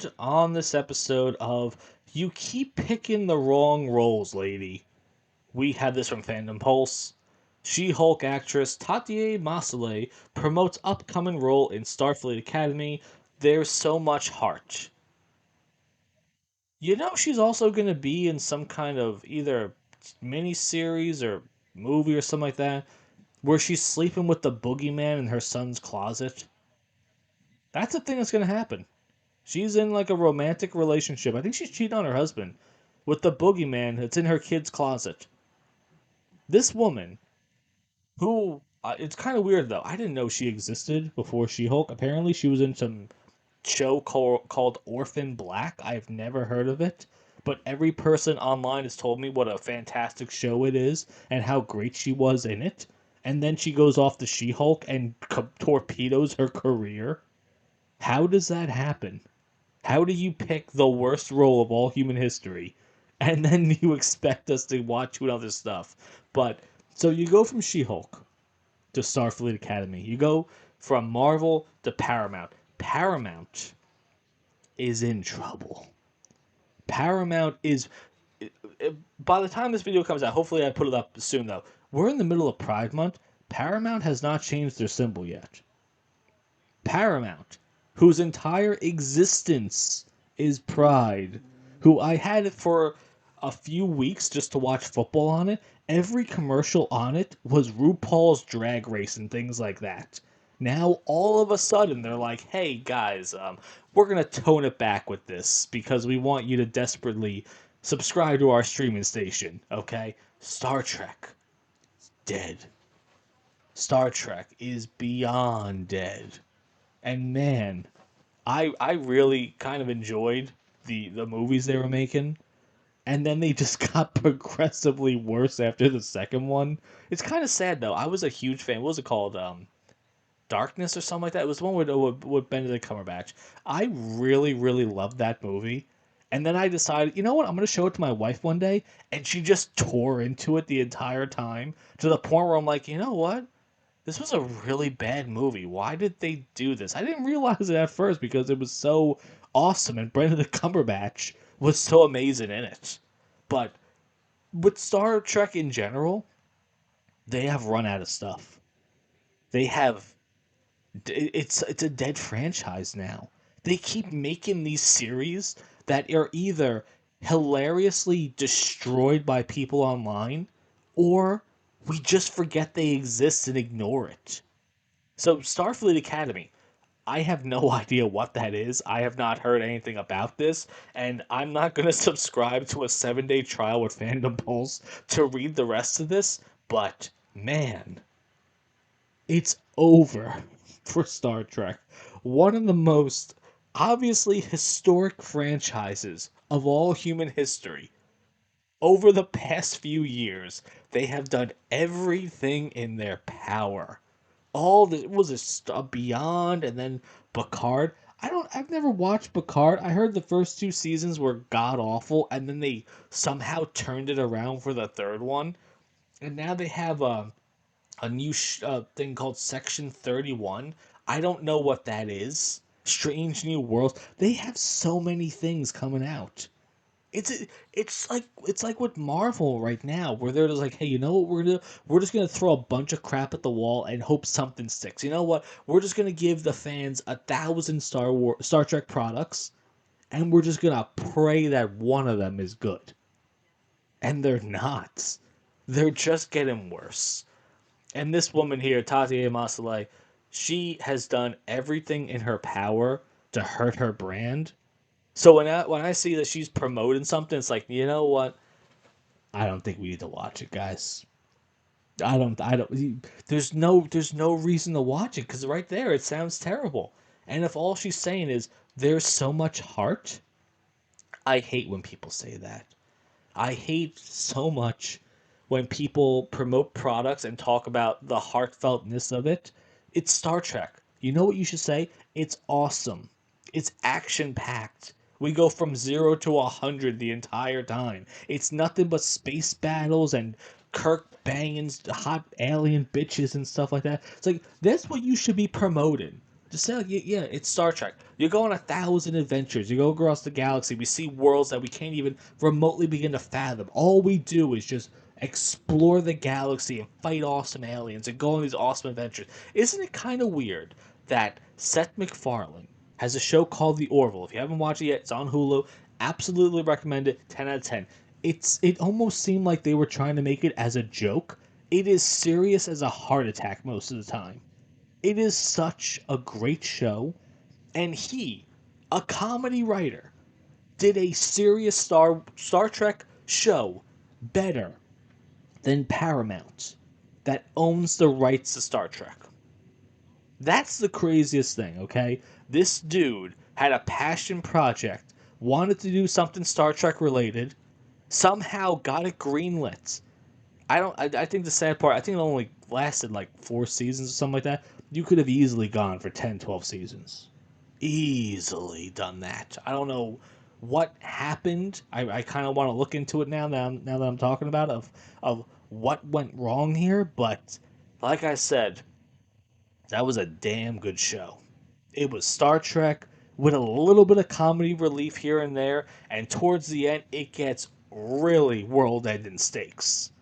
And on this episode of You Keep Picking the Wrong Roles, Lady, we have this from Fandom Pulse. She-Hulk actress Tatiana Maslany promotes upcoming role in Starfleet Academy. There's so much heart. You know she's also going to be in some kind of either mini-series or movie or something like that, where she's sleeping with the boogeyman in her son's closet. That's a thing that's going to happen. She's in like a romantic relationship. I think she's cheating on her husband with the boogeyman that's in her kid's closet. This woman, who it's kind of weird though. I didn't know she existed before She-Hulk. Apparently, she was in some show called Orphan Black. I've never heard of it, but every person online has told me what a fantastic show it is and how great she was in it. And then she goes off to She-Hulk and torpedoes her career. How does that happen? How do you pick the worst role of all human history and then you expect us to watch you and other stuff? But so you go from She-Hulk to Starfleet Academy. You go from Marvel to Paramount. Paramount is in trouble. Paramount is by the time this video comes out, hopefully I put it up soon though. We're in the middle of Pride Month. Paramount has not changed their symbol yet. Paramount, whose entire existence is Pride, who I had it for a few weeks just to watch football on it. Every commercial on it was RuPaul's Drag Race and things like that. Now all of a sudden they're like, "Hey guys, we're gonna tone it back with this because we want you to desperately subscribe to our streaming station." Okay, Star Trek dead. Star Trek is beyond dead. And man, I really kind of enjoyed the movies they were making, and then they just got progressively worse after the second one. It's kind of sad though. I was a huge fan. What was it called? Darkness or something like that. It was the one with Benedict Cumberbatch. I really loved that movie. And then I decided, you know what? I'm gonna show it to my wife one day, and she just tore into it the entire time to the point where I'm like, you know what? This was a really bad movie. Why did they do this? I didn't realize it at first because it was so awesome and Benedict Cumberbatch was so amazing in it. But with Star Trek in general, they have run out of stuff. They have it's a dead franchise now. They keep making these series that are either hilariously destroyed by people online or we just forget they exist and ignore it. So Starfleet Academy, I have no idea what that is. I have not heard anything about this, and I'm not going to subscribe to a 7-day trial with Fandom Pulse to read the rest of this, but man, it's over for Star Trek. One of the most obviously historic franchises of all human history. Over the past few years, they have done everything in their power. All the was a Beyond and then Picard. I've never watched Picard. I heard the first two seasons were god awful, and then they somehow turned it around for the third one. And now they have a new thing called Section 31. I don't know what that is. Strange New Worlds. They have so many things coming out. It's it's like with Marvel right now, where they're just like, hey, you know what we're gonna do? We're just gonna throw a bunch of crap at the wall and hope something sticks. You know what? We're just gonna give the fans 1,000 Star Trek products, and we're just gonna pray that one of them is good. And they're not. They're just getting worse. And this woman here, Tatiana Maslany, she has done everything in her power to hurt her brand. So when I see that she's promoting something, it's like, you know what? I don't think we need to watch it, guys. I don't. There's no reason to watch it because right there it sounds terrible. And if all she's saying is there's so much heart, I hate when people say that. I hate so much when people promote products and talk about the heartfeltness of it. It's Star Trek. You know what you should say? It's awesome. It's action packed. We go from 0 to 100 the entire time. It's nothing but space battles and Kirk banging hot alien bitches and stuff like that. It's like that's what you should be promoting. Just say, like, yeah, it's Star Trek. You go on 1,000 adventures. You go across the galaxy. We see worlds that we can't even remotely begin to fathom. All we do is just explore the galaxy and fight awesome aliens and go on these awesome adventures. Isn't it kind of weird that Seth MacFarlane has a show called The Orville? If you haven't watched it yet, it's on Hulu. Absolutely recommend it. 10 out of 10. It almost seemed like they were trying to make it as a joke. It is serious as a heart attack most of the time. It is such a great show, and he, a comedy writer, did a serious Star Trek show better than Paramount that owns the rights to Star Trek. That's the craziest thing, okay? This dude had a passion project, wanted to do something Star Trek related, somehow got it greenlit. I think the sad part, I think it only lasted like 4 seasons or something like that. You could have easily gone for 10, 12 seasons. Easily done that. I don't know what happened. I kind of want to look into it now that I'm talking about it, of what went wrong here, but like I said, that was a damn good show. It was Star Trek with a little bit of comedy relief here and there, and towards the end, it gets really world-ending stakes.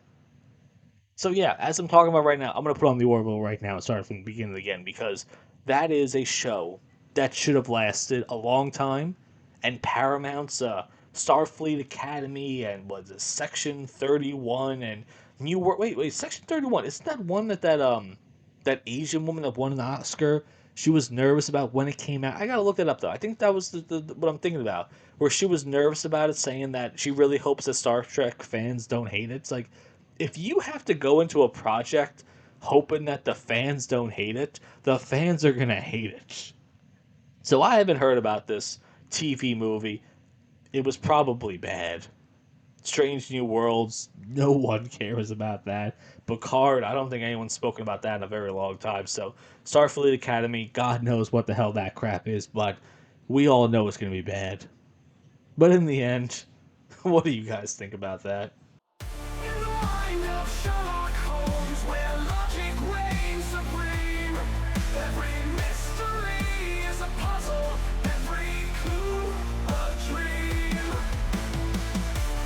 So yeah, as I'm talking about right now, I'm gonna put on the Orville right now and start from the beginning again because that is a show that should have lasted a long time, and Paramount's Starfleet Academy and was it Section 31 and New World. Wait, Section 31 isn't that one that Asian woman that won an Oscar? She was nervous about when it came out. I gotta look that up though. I think that was what I'm thinking about, where she was nervous about it, saying that she really hopes that Star Trek fans don't hate it. It's like if you have to go into a project hoping that the fans don't hate it, the fans are gonna hate it. So I haven't heard about this TV movie. It was probably bad. Strange New Worlds, no one cares about that. Picard, I don't think anyone's spoken about that in a very long time. So Starfleet Academy, God knows what the hell that crap is, but we all know it's gonna be bad. But in the end, what do you guys think about that? In the mind of Sherlock Holmes, where logic reigns supreme, every mystery is a puzzle, every clue a dream.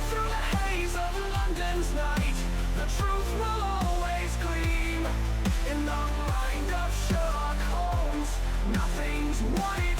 Through the haze of London's night, the truth will always gleam. In the mind of Sherlock Holmes, nothing's what it